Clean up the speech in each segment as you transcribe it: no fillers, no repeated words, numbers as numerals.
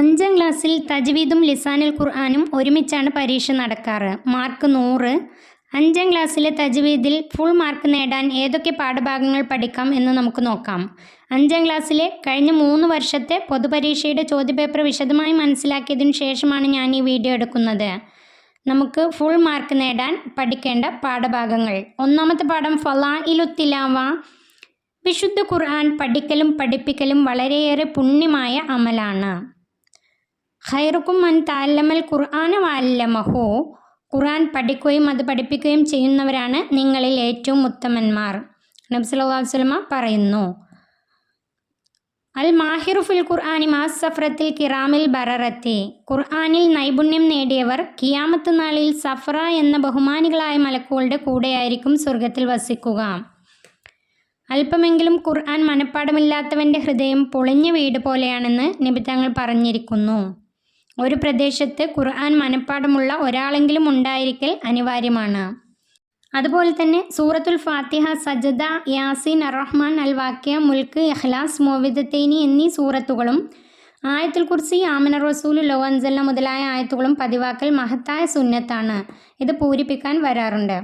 5ാം ക്ലാസ്സിൽ തജ്വീദും ലിസാനുൽ ഖുർആനും ഒരുമിച്ചാണ് പരീക്ഷ നടക്കാറ്. മാർക്ക് 100. 5ാം ക്ലാസ്സിലെ തജ്വീദിൽ ഫുൾ മാർക്ക് നേടാൻ ഏതൊക്കെ പാഠഭാഗങ്ങൾ പഠിക്കാം എന്ന് നമുക്ക് നോക്കാം. 5ാം ക്ലാസ്സിലെ കഴിഞ്ഞ 3 വർഷത്തെ പൊതുപരീക്ഷയുടെ ചോദ്യപേപ്പർ വിശദമായി മനസ്സിലാക്കിയതിനു ശേഷമാണ് ഞാൻ ഈ വീഡിയോ എടുക്കുന്നത്. നമുക്ക് ഫുൾ മാർക്ക് നേടാൻ പഠിക്കേണ്ട പാഠഭാഗങ്ങൾ. 1ാമത്തെ പാഠം ഫളാഇലുത് തിലാവ. വിശുദ്ധ ഖുർആൻ പഠിക്കലും പഠിപ്പിക്കലും വളരെയേറെ പുണ്യമായ അമലാണ്. ഖൈറുക്കും മൻ തഅല്ലമൽ ഖുർആന വഅല്ലമഹു. ഖുർആൻ പഠിക്കുകയും അത് പഠിപ്പിക്കുകയും ചെയ്യുന്നവരാണ് നിങ്ങളിൽ ഏറ്റവും ഉത്തമന്മാർ. നബി സല്ലല്ലാഹു അലൈഹി വസല്ലമ പറയുന്നു. അൽ മാഹിറു ഫിൽ ഖുർആനി മാസ് സഫറത്തിൽ കിറാമിൽ ബററത്തി. ഖുർആനിൽ നൈപുണ്യം നേടിയവർ ഖിയാമത്ത് നാളിൽ സഫറ എന്ന ബഹുമാനികളായ മലക്കുകളുടെ കൂടെയായിരിക്കും സ്വർഗത്തിൽ വസിക്കുക. അല്പമെങ്കിലും ഖുർആൻ മനഃപ്പാടമില്ലാത്തവൻ്റെ ഹൃദയം പൊളിഞ്ഞ വീട് പോലെയാണെന്ന് നബി തങ്ങൾ പറഞ്ഞിരിക്കുന്നു. ഒരു പ്രദേശത്ത് ഖുർആൻ മനഃപ്പാടമുള്ള ഒരാളെങ്കിലും ഉണ്ടായിരിക്കൽ അനിവാര്യമാണ്. അതുപോലെ തന്നെ സൂറത്തുൽ ഫാത്തിഹ, സജദ, യാസീൻ, അർ-റഹ്മാൻ, അൽ വാഖിയ, മുൽക്ക്, ഇഖ്ലാസ്, മുഅവ്വിദത്തൈനി എന്നീ സൂറത്തുകളും ആയത്തുൽ കുർസി, ആമന റസൂലു ലൗ അൻസൽന മുതലായ ആയത്തുകളും പതിവാക്കൽ മഹത്തായ സുന്നത്താണ്. ഇത് പൂരിപ്പിക്കാൻ വരാറുണ്ട്.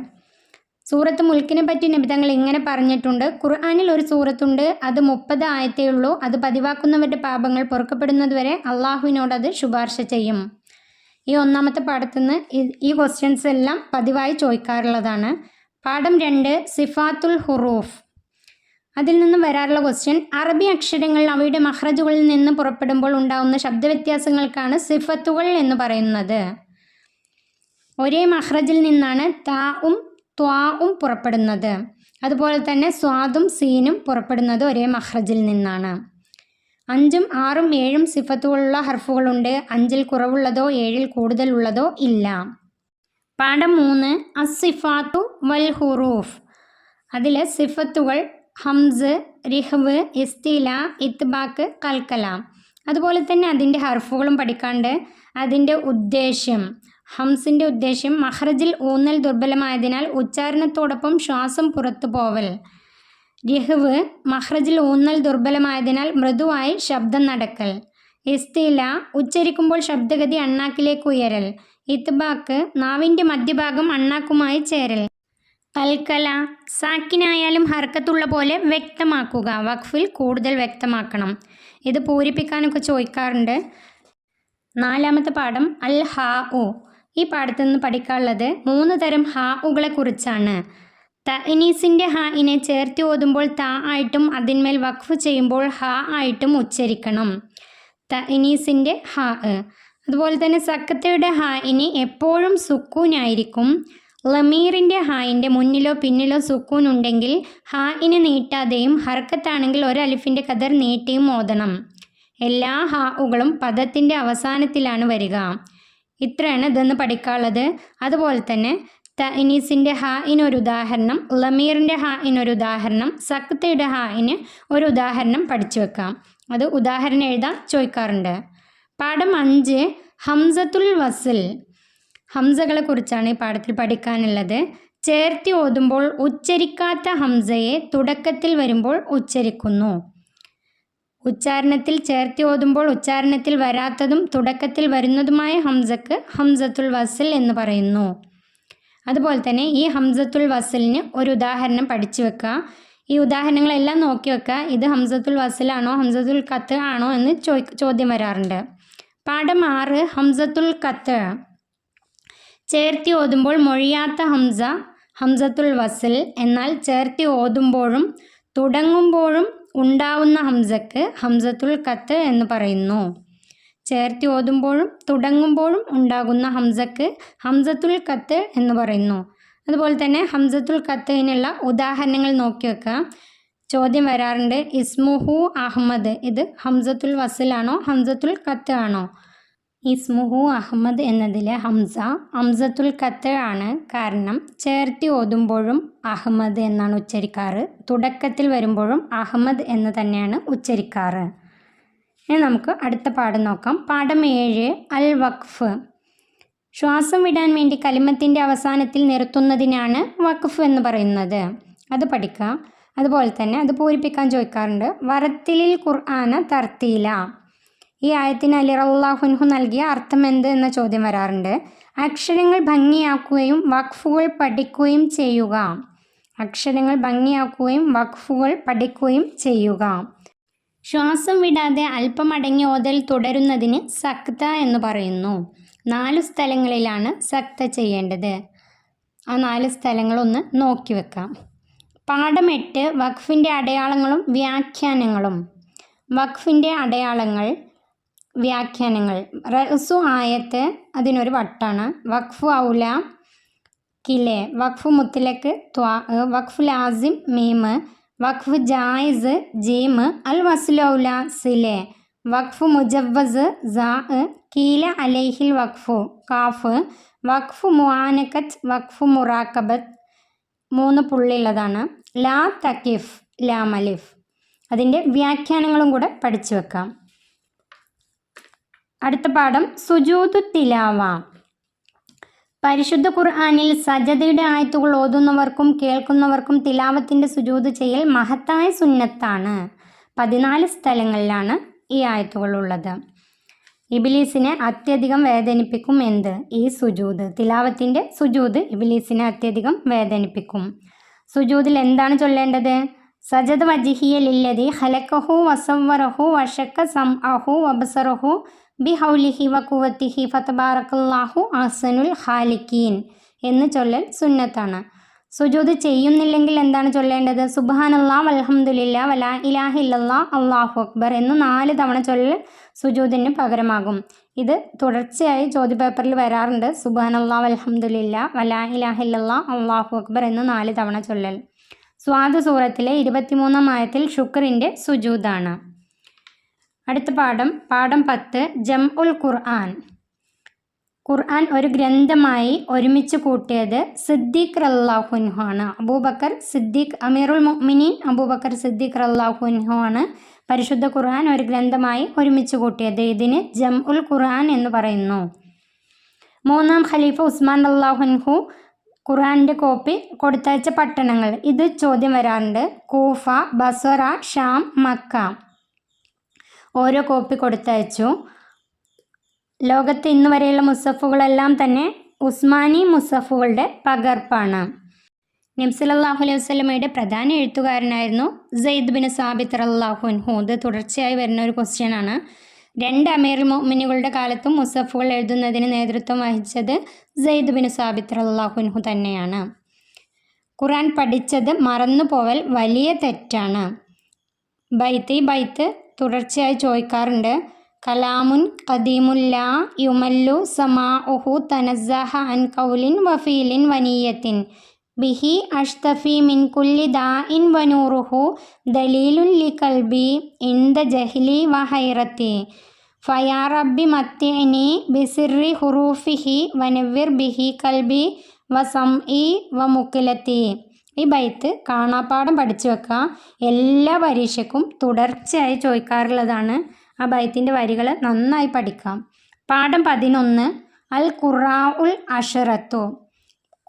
സൂറത്ത് മുൽക്കിനെ പറ്റി നബി തങ്ങൾ ഇങ്ങനെ പറഞ്ഞിട്ടുണ്ട്. ഖുർആനിൽ ഒരു സൂറത്തുണ്ട്, അത് 30 ആയത്തേ ഉള്ളൂ. അത് പതിവാക്കുന്നവരുടെ പാപങ്ങൾ പൊറുക്കപ്പെടുന്നതുവരെ അള്ളാഹുവിനോട് അത് ശുപാർശ ചെയ്യും. ഈ 1ാമത്തെ പാഠത്തിൽ നിന്ന് ഈ ക്വസ്റ്റ്യൻസ് എല്ലാം പതിവായി ചോദിക്കാറുള്ളതാണ്. പാഠം 2 സിഫാത്തുൽ ഹുറൂഫ്. അതിൽ നിന്ന് വരാറുള്ള ക്വസ്റ്റ്യൻ, അറബി അക്ഷരങ്ങൾ അവയുടെ മഖ്റജുകളിൽ നിന്ന് പുറപ്പെടുമ്പോൾ ഉണ്ടാകുന്ന ശബ്ദവ്യത്യാസങ്ങൾക്കാണ് സിഫത്തുകൾ എന്ന് പറയുന്നത്. ഒരേ മഖ്റജിൽ നിന്നാണ് താഉം ത്വാഉം പുറപ്പെടുന്നത്. അതുപോലെ തന്നെ സ്വാദും സീനും പുറപ്പെടുന്നത് ഒരേ മഖ്റജിൽ നിന്നാണ്. 5ഉം 6ഉം 7ഉം സിഫത്തുകളുള്ള ഹർഫുകളുണ്ട്. 5ൽ കുറവുള്ളതോ 7ൽ കൂടുതലുള്ളതോ ഇല്ല. പാഠം 3 അസ്സിഫാത്തു വൽ ഹുറൂഫ്. അതിലെ സിഫത്തുകൾ ഹംസ്, റിഹ്വ്, ഇസ്തില, ഇത്ബാക്ക്, കൽക്കല. അതുപോലെ തന്നെ അതിൻ്റെ ഹർഫുകളും പഠിക്കാണ്ട്. അതിൻ്റെ ഉദ്ദേശ്യം, ഹംസിൻ്റെ ഉദ്ദേശ്യം മഖ്റജിൽ ഊന്നൽ ദുർബലമായതിനാൽ ഉച്ചാരണത്തോടൊപ്പം ശ്വാസം പുറത്തു പോവൽ. റിഹ്വ് മഖ്റജിൽ ഊന്നൽ ദുർബലമായതിനാൽ മൃദുവായി ശബ്ദം നടക്കൽ. ഇസ്തില ഉച്ചരിക്കുമ്പോൾ ശബ്ദഗതി അണ്ണാക്കിലേക്ക് ഉയരൽ. ഇത്ബാക്ക് നാവിൻ്റെ മധ്യഭാഗം അണ്ണാക്കുമായി ചേരൽ. കൽക്കല സാക്കിനായാലും ഹർക്കത്തുള്ള പോലെ വ്യക്തമാക്കുക. വഖഫിൽ കൂടുതൽ വ്യക്തമാക്കണം. ഇത് പൂരിപ്പിക്കാനൊക്കെ ചോദിക്കാറുണ്ട്. 4ാമത്തെ പാഠം അൽ ഹാ ഉ. ഈ പാഠത്തിൽ നിന്ന് പഠിക്കാനുള്ളത് 3 തരം ഹാ ഉകളെ കുറിച്ചാണ്. തഅനീസിൻ്റെ ഹാഇനെ ചേർത്തി ഓതുമ്പോൾ താ ആയിട്ടും അതിന്മേൽ വഖഫ് ചെയ്യുമ്പോൾ ഹാ ആയിട്ടും ഉച്ചരിക്കണം. തഅനീസിൻ്റെ ഹാ. അതുപോലെ തന്നെ സക്കത്തയുടെ ഹാഇന് എപ്പോഴും സുക്കൂനായിരിക്കും. ലമീറിൻ്റെ ഹായിൻ്റെ മുന്നിലോ പിന്നിലോ സുക്കൂൻ ഉണ്ടെങ്കിൽ ഹാഇനെ നീട്ടാതെയും ഹർക്കത്താണെങ്കിൽ ഒരലിഫിൻ്റെ ഖദർ നീട്ടിയും ഓതണം. എല്ലാ ഹാ ഉകളും പദത്തിൻ്റെ അവസാനത്തിലാണ് വരിക. ഇത്രയാണ് ഇതെന്ന് പഠിക്കാനുള്ളത്. അതുപോലെ തന്നെ തഅനീസിൻ്റെ ഹാഇനൊരു ഉദാഹരണം, ലമീറിൻ്റെ ഹാഇനൊരു ഉദാഹരണം, സക്തയുടെ ഹാഇന് ഒരു ഉദാഹരണം പഠിച്ചു വെക്കാം. അത് ഉദാഹരണം എഴുതാൻ ചോദിക്കാറുണ്ട്. പാഠം 5 ഹംസത്തുൽ വസ്ൽ. ഹംസകളെ കുറിച്ചാണ് ഈ പാഠത്തിൽ പഠിക്കാനുള്ളത്. ചേർത്തി ഓതുമ്പോൾ ഉച്ചരിക്കാത്ത ഹംസയെ തുടക്കത്തിൽ വരുമ്പോൾ ഉച്ചരിക്കുന്നു. ഉച്ചാരണത്തിൽ ചേർത്തി ഓതുമ്പോൾ ഉച്ചാരണത്തിൽ വരാത്തതും തുടക്കത്തിൽ വരുന്നതുമായ ഹംസക്ക് ഹംസത്തുൽ വസ്ൽ എന്ന് പറയുന്നു. അതുപോലെ തന്നെ ഈ ഹംസത്തുൽ വസ്ലിന് ഒരു ഉദാഹരണം പഠിച്ചു വെക്കുക. ഈ ഉദാഹരണങ്ങളെല്ലാം നോക്കി വെക്കുക. ഇത് ഹംസത്തുൽ വസ്ലാണോ ഹംസത്തുൽ ഖത്ത് ആണോ എന്ന് ചോദ്യം വരാറുണ്ട്. പാഠം 6 ഹംസത്തുൽ ഖത്ത്. ചേർത്തി ഓതുമ്പോൾ മൊഴിയാത്ത ഹംസ ഹംസത്തുൽ വസ്ൽ. എന്നാൽ ചേർത്തി ഓതുമ്പോഴും തുടങ്ങുമ്പോഴും ഉണ്ടാവുന്ന ഹംസക്ക് ഹംസത്തുൽ ഖത്ത് എന്ന് പറയുന്നു. ചേർത്തി ഓതുമ്പോഴും തുടങ്ങുമ്പോഴും ഉണ്ടാകുന്ന ഹംസക്ക് ഹംസത്തുൽ ഖത്ത് എന്ന് പറയുന്നു. അതുപോലെ തന്നെ ഹംസത്തുൽ ഖത്തിനുള്ള ഉദാഹരണങ്ങൾ നോക്കി വെക്കുക. ചോദ്യം വരാറുണ്ട്. ഇസ്മുഹു അഹ്മദ്. ഇത് ഹംസത്തുൽ വസ്ലാണോ ഹംസത്തുൽ ഖത്ത് ആണോ? ഇസ്മുഹു അഹ്മദ് എന്നതിലെ ഹംസ ഹംസത്തുൽ ഖത്ത് ആണ്. കാരണം ചേർത്തി ഓതുമ്പോഴും അഹ്മദ് എന്നാണ് ഉച്ചരിക്കാറ്, തുടക്കത്തിൽ വരുമ്പോഴും അഹ്മദ് എന്ന് തന്നെയാണ് ഉച്ചരിക്കാറ്. ഇനി നമുക്ക് അടുത്ത പാഠം നോക്കാം. പാഠം 7 അൽ വഖഫ്. ശ്വാസം വിടാൻ വേണ്ടി കലിമത്തിൻ്റെ അവസാനത്തിൽ നിർത്തുന്നതിനാണ് വഖഫ് എന്ന് പറയുന്നത്. അത് പഠിക്കുക. അതുപോലെ തന്നെ അത് പൂരിപ്പിക്കാൻ ചോദിക്കാറുണ്ട്. വറത്തിലിൽ ഖുർആന തർത്തീല. ഈ ആയത്തിന് അലി റളിയല്ലാഹു അൻഹു നൽകിയ അർത്ഥം എന്ത് എന്ന ചോദ്യം വരാറുണ്ട്. അക്ഷരങ്ങൾ ഭംഗിയാക്കുകയും വഖഫുകൾ പഠിക്കുകയും ചെയ്യുക. അക്ഷരങ്ങൾ ഭംഗിയാക്കുകയും വഖഫുകൾ പഠിക്കുകയും ചെയ്യുക. ശ്വാസം വിടാതെ അല്പം അടങ്ങി ഓതൽ തുടരുന്നതിന് സക്ത എന്ന് പറയുന്നു. 4 സ്ഥലങ്ങളിലാണ് സക്ത ചെയ്യേണ്ടത്. ആ 4 സ്ഥലങ്ങളൊന്ന് നോക്കി വെക്കാം. പാഠം 8 വഖഫിൻ്റെ അടയാളങ്ങളും വ്യാഖ്യാനങ്ങളും. വഖഫിൻ്റെ അടയാളങ്ങൾ, വ്യാഖ്യാനങ്ങൾ. റഅ്സു ആയത്ത് അതിനൊരു വട്ടാണ്. വഖഫ് ഔല കിലെ, വഖഫ് മുത്ലഖ് ത്വാ, വഖഫ് ലാസിം മീമ്, വഖഫ് ജായിസ് ജീമ്, അൽ വസ്ലു ഔല സിലെ, വഖഫ് മുജവ്വസ് സാ, കീല അലൈഹിൽ വഖഫു കാഫ്, വഖഫ് മുആനഖത്ത്, വഖഫ് മുറാക്കബത്ത് 3 പുള്ളിയുള്ളതാണ്. ലാ തക്കിഫ് ലാം അലിഫ്. അതിൻ്റെ വ്യാഖ്യാനങ്ങളും കൂടെ പഠിച്ചു വെക്കാം. അടുത്ത പാഠം സുജൂദു തിലാവ. പരിശുദ്ധ ഖുർആനിൽ സജദയുടെ ആയത്തുകൾ ഓതുന്നവർക്കും കേൾക്കുന്നവർക്കും തിലാവത്തിൻ്റെ സുജൂദ് ചെയ്യൽ മഹത്തായ സുന്നത്താണ്. 14 സ്ഥലങ്ങളിലാണ് ഈ ആയത്തുകൾ ഉള്ളത്. ഇബ്ലീസിനെ അത്യധികം വേദനിപ്പിക്കും എന്ത്? ഈ സുജൂദ്. തിലാവത്തിൻ്റെ സുജൂദ് ഇബ്ലീസിനെ അത്യധികം വേദനിപ്പിക്കും. സുജൂദിൽ എന്താണ് ചൊല്ലേണ്ടത്? സജദ വജ്ഹിയ ലില്ലദി ഖലഖഹു വസവ്വറഹു വശക്ക സംഅഹു വബസറഹു ബിഹൗലിഹി വഖുവത്തിഹി ഫതബാറകല്ലാഹു അഹ്സനുൽ ഖാലിഖീൻ എന്ന് ചൊല്ലൽ സുന്നത്താണ്. സുജൂദ് ചെയ്യുന്നില്ലെങ്കിൽ എന്താണ് ചൊല്ലേണ്ടത്? സുബ്ഹാനല്ലാഹ് വൽഹംദുലില്ലാ വലാ ഇലാഹ ഇല്ലല്ലാഹ് അല്ലാഹു അക്ബർ എന്ന് 4 തവണ ചൊല്ലൽ സുജൂദിന് പകരമാകും. ഇത് തുടർച്ചയായി ചോദ്യപേപ്പറിൽ വരാറുണ്ട്. സുബ്ഹാനല്ലാഹ് വൽഹംദുലില്ലാ വലാ ഇലാഹ ഇല്ലല്ലാഹ് അല്ലാഹു അക്ബർ എന്ന് 4 തവണ ചൊല്ലൽ. സ്വാദ് സൂറത്തിലെ 23-ാം ആയത്തിൽ ശുക്രിൻ്റെ സുജൂദാണ്. അടുത്ത പാഠം 10 ജംഉൽ ഖുർആൻ. ഖുർആൻ ഒരു ഗ്രന്ഥമായി ഒരുമിച്ച് കൂട്ടിയത് സിദ്ദീഖ് റളിയല്ലാഹു അൻഹു ആണ്. അബൂബക്കർ സിദ്ദീഖ്, അമീറുൽ മുഅ്മിനീൻ അബൂബക്കർ സിദ്ദീഖ് റളിയല്ലാഹു അൻഹു ആണ് പരിശുദ്ധ ഖുർആൻ ഒരു ഗ്രന്ഥമായി ഒരുമിച്ച് കൂട്ടിയത്. ഇതിന് ജംഉൽ ഖുർആൻ എന്ന് പറയുന്നു. 3-ാം ഖലീഫ ഉസ്മാൻ റളിയല്ലാഹു അൻഹു ഖുർആനിൻ്റെ കോപ്പി കൊടുത്തയച്ച പട്ടണങ്ങൾ. ഇത് ചോദ്യം വരാറുണ്ട്. Kufa, Basra, Sham, Mecca. ഓരോ കോപ്പി കൊടുത്തയച്ചു. ലോകത്ത് ഇന്ന് വരെയുള്ള മുസഫുകളെല്ലാം തന്നെ ഉസ്മാനി മുസഫുകളുടെ പകർപ്പാണ്. നബി സല്ലല്ലാഹു അലൈഹി വസല്ലമയുടെ പ്രധാന എഴുത്തുകാരനായിരുന്നു സെയ്ദ് ബിൻ സാബിത്ത് റളിയല്ലാഹു അൻഹു. ഇത് തുടർച്ചയായി വരുന്ന ഒരു ക്വസ്റ്റ്യനാണ്. 2 അമീറുൽ മുഅ്മിനീങ്ങളുടെ കാലത്തും മുസഫുകൾ എഴുതുന്നതിന് നേതൃത്വം വഹിച്ചത് സെയ്ദ് ബിൻ സാബിത്ത് റളിയല്ലാഹു അൻഹു തന്നെയാണ്. ഖുർആൻ പഠിച്ചത് മറന്നുപോവൽ വലിയ തെറ്റാണ്. ഈ ബൈത്ത് തുടർച്ചയായി ചോദിക്കാറുണ്ട്. കലാമുൻ ഖദീമുല്ലാ യുമല്ലു സമാഉഹു തനസ്സഹ അൻ ഖൗലിൻ വഫീലിൻ വനിയത്തിൻ ബിഹി അഷ്തഫി മിൻ കുല്ലി ദാഇൻ വനൂറുഹു ദലീലുൻ ലിഖൽബി ഇൻദ ജഹ്ലി വഹൈറത്തി ഫയാ റബ്ബി മത്തിഅനി ബിസിർരി ഹുറൂഫിഹി വനവ്വിർ ബിഹി കൽബി വസംഇ വമുഖിലത്തി. ഈ ബൈത്ത് കാണാപ്പാഠം പഠിച്ചു വെക്കുക. എല്ലാ പരീക്ഷയ്ക്കും തുടർച്ചയായി ചോദിക്കാറുള്ളതാണ്. ആ ബൈത്തിൻ്റെ വരികൾ നന്നായി പഠിക്കാം. പാഠം 11 അൽ ഖുറാഉൽ അഷറത്തു.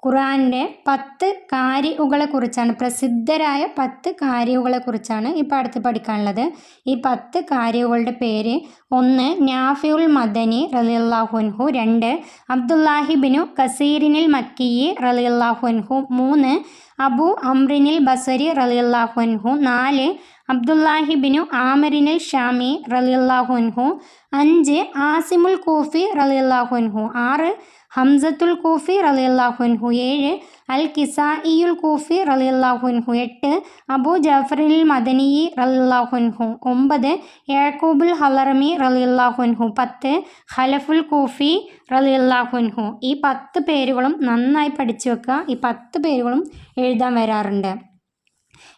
ഖുർആനിൻ്റെ 10 കാരികളെ കുറിച്ചാണ്, പ്രസിദ്ധരായ 10 കാരികളെ കുറിച്ചാണ് ഈ പാഠത്തിൽ പഠിക്കാനുള്ളത്. ഈ 10 കാരികളുടെ പേര്: 1 നാഫിഉൽ മദനി റളിയല്ലാഹു അൻഹു, 2 അബ്ദുല്ലാഹി ബിനു കസീറിനിൽ മക്കി റളിയല്ലാഹു അൻഹു, 3 അബു അംറിനിൽ ബസരി റളിയല്ലാഹു അൻഹു, 4 അബ്ദുല്ലാഹി ബിനു ആമിറിനിൽ ഷാമി റളിയല്ലാഹു അൻഹു, 5 ആസിമുൽ കൂഫി റളിയല്ലാഹു അൻഹു, 6 ഹംസത്തുൽ കൂഫി റളിയല്ലാഹു അൻഹു, 7 അൽ കിസായിയുൽ കൂഫി റളിയല്ലാഹു അൻഹു, 8 അബു ജാഫറിൽ മദനി റളിയല്ലാഹു അൻഹു, 9 യാക്കൂബുൽ ഹളറമി റളിയല്ലാഹു അൻഹു, 10 ഖലഫുൽ കൂഫി റളിയല്ലാഹു അൻഹു. ഈ 10 പേരുകളും നന്നായി പഠിച്ചു വെക്കുക. ഈ 10 പേരുകളും എഴുതാൻ വരാറുണ്ട്.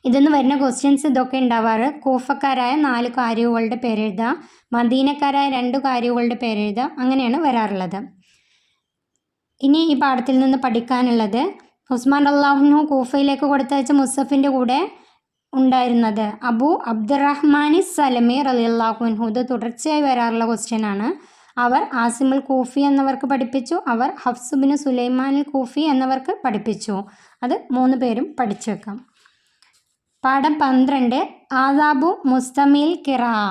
ഇതെന്ന് വരുന്ന ക്വസ്റ്റ്യൻസ് ഇതൊക്കെ ഉണ്ടാവാറ്. കൂഫക്കാരായ 4 കാരികളുടെ പേരെഴുതുക, മദീനക്കാരായ 2 കാരികളുടെ പേരെഴുതുക, അങ്ങനെയാണ് വരാറുള്ളത്. ഇനി ഈ പാഠത്തിൽ നിന്ന് പഠിക്കാനുള്ളത്, ഉസ്മാൻ റളിയല്ലാഹു അൻഹു കൂഫയിലേക്ക് കൊടുത്തയച്ച മുസഫിൻ്റെ കൂടെ ഉണ്ടായിരുന്നത് അബു അബ്ദുറഹ്മാനി സലമി റളിയല്ലാഹു അൻഹു. ഇത് തുടർച്ചയായി വരാറുള്ള ക്വസ്റ്റ്യനാണ്. അവർ ആസിമുൽ കൂഫി എന്നവർക്ക് പഠിപ്പിച്ചു. അവർ ഹഫ്സ് ബിൻ സുലൈമാനിൽ കൂഫി എന്നവർക്ക് പഠിപ്പിച്ചു. അത് 3 പേരും പഠിച്ചു വെക്കാം. പാഠം 12 ആദാബു മുസ്തമിൽ ഖിറാഅ.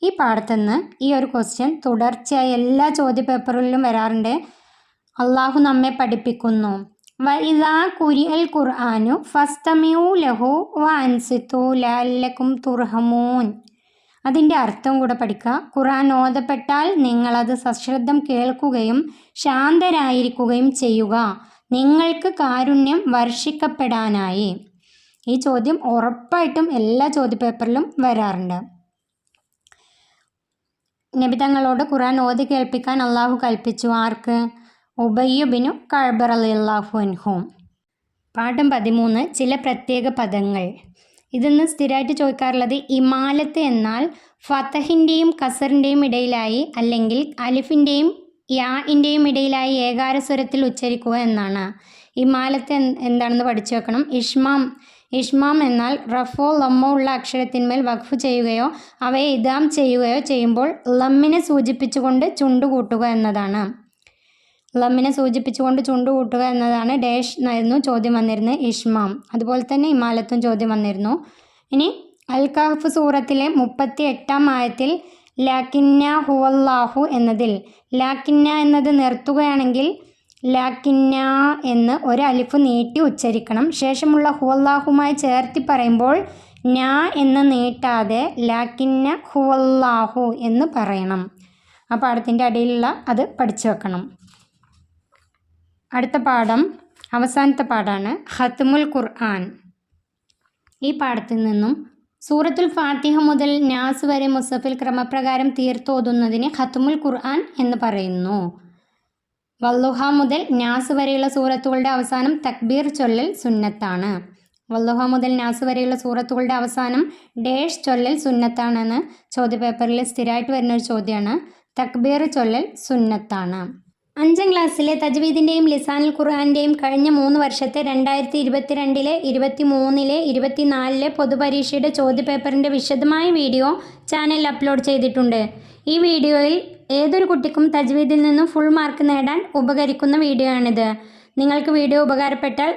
ഈ പാഠത്തുനിന്ന് ഈ ഒരു ക്വസ്റ്റ്യൻ തുടർച്ചയായി എല്ലാ ചോദ്യപേപ്പറിലും വരാറുണ്ട്. അള്ളാഹു നമ്മെ പഠിപ്പിക്കുന്നു, വഇദാ ഖുരിഅൽ ഖുർആനു ഫസ്തമിഊ ലഹു വഅൻസിതു ലഅല്ലക്കും തുർഹമൂൻ. അതിൻ്റെ അർത്ഥം കൂടെ പഠിക്കുക. ഖുർആൻ ഓതപ്പെട്ടാൽ നിങ്ങളത് സശ്രദ്ധം കേൾക്കുകയും ശാന്തരായിരിക്കുകയും ചെയ്യുക, നിങ്ങൾക്ക് കാരുണ്യം വർഷിക്കപ്പെടാനായി. ഈ ചോദ്യം ഉറപ്പായിട്ടും എല്ലാ ചോദ്യപേപ്പറിലും വരാറുണ്ട്. നബി തങ്ങളോട് ഖുർആൻ ഓതി കേൾപ്പിക്കാൻ അള്ളാഹു കൽപ്പിച്ചു. ആർക്ക്? ഉബയ്യ് ബിനു കഅബ് റളിയല്ലാഹു അൻഹു. പാഠം 13 ചില പ്രത്യേക പദങ്ങൾ. ഇതിന്ന് സ്ഥിരമായിട്ട് ചോദിക്കാറുള്ളത് ഇമാലത്ത് എന്നാൽ ഫതഹിൻ്റെയും കസറിൻ്റെയും ഇടയിലായി അല്ലെങ്കിൽ അലിഫിൻ്റെയും യാഇൻ്റെയും ഇടയിലായി ഏകാരസ്വരത്തിൽ ഉച്ചരിക്കുക എന്നാണ്. ഇമാലത്ത് എന്താണെന്ന് പഠിച്ചു വെക്കണം. ഇഷ്മാം എന്നാൽ റഫോ ലമ്മോ ഉള്ള അക്ഷരത്തിന്മേൽ വഖഫ് ചെയ്യുകയോ അവയെ ഇദാം ചെയ്യുകയോ ചെയ്യുമ്പോൾ ലമ്മിനെ സൂചിപ്പിച്ചുകൊണ്ട് ചുണ്ടുകൂട്ടുക എന്നതാണ്. ലമ്മിനെ സൂചിപ്പിച്ചുകൊണ്ട് ചുണ്ടുകൂട്ടുക എന്നതാണ്. ഡാഷ് എന്നായിരുന്നു ചോദ്യം വന്നിരുന്നത് ഇഷ്മാം. അതുപോലെ തന്നെ ഇമാലത്തും ചോദ്യം വന്നിരുന്നു. ഇനി അൽ കഹ്ഫ് സൂറത്തിലെ 38-ാം ആയത്തിൽ ലാക്കിന്ന ഹുവല്ലാഹു എന്നതിൽ ലാക്കിന്ന എന്നത് നിർത്തുകയാണെങ്കിൽ ലാക്കിന്ന എന്ന് ഒരു അലിഫ് നീട്ടി ഉച്ചരിക്കണം. ശേഷമുള്ള ഹുവല്ലാഹുമായി ചേർത്തി പറയുമ്പോൾ നാ എന്ന് നീട്ടാതെ ലാക്കിന്ന ഹുവല്ലാഹു എന്ന് പറയണം. ആ പാഠത്തിൻ്റെ അടിയിലുള്ള അത് പഠിച്ചു വെക്കണം. അടുത്ത പാഠം അവസാനത്തെ പാഠമാണ് ഖത്മുൽ ഖുർആൻ. ഈ പാഠത്തിൽ നിന്നും സൂറത്തുൽ ഫാത്തിഹ മുതൽ നാസ് വരെ മുസഫിൽ ക്രമപ്രകാരം തീർത്തോതുന്നതിന് ഖത്മുൽ ഖുർആൻ എന്ന് പറയുന്നു. വല്ലുഹ മുതൽ നാസ് വരെയുള്ള സൂറത്തുകളുടെ അവസാനം തക്ബീർ ചൊല്ലൽ സുന്നത്താണ്. വല്ലുഹ മുതൽ നാസ് വരെയുള്ള സൂറത്തുകളുടെ അവസാനം ഡേഷ് ചൊല്ലൽ സുന്നത്താണെന്ന് ചോദ്യപേപ്പറിൽ സ്ഥിരമായിട്ട് വരുന്നൊരു ചോദ്യമാണ്. തക്ബീർ ചൊല്ലൽ സുന്നത്താണ്. 5ാം ക്ലാസ്സിലെ തജ്വീദിൻ്റെയും ലിസാനുൽ ഖുർആൻ്റെയും കഴിഞ്ഞ 3 വർഷത്തെ 2022-ലെ 23-ലെ 24-ലെ പൊതുപരീക്ഷയുടെ ചോദ്യപേപ്പറിൻ്റെ വിശദമായ വീഡിയോ ചാനലിൽ അപ്ലോഡ് ചെയ്തിട്ടുണ്ട്. ഈ വീഡിയോയിൽ ഏതൊരു കുട്ടിക്കും തജ്വീദിൽ നിന്നും ഫുൾ മാർക്ക് നേടാൻ ഉപകരിക്കുന്ന വീഡിയോ ആണിത്. നിങ്ങൾക്ക് വീഡിയോ ഉപകാരപ്പെട്ടാൽ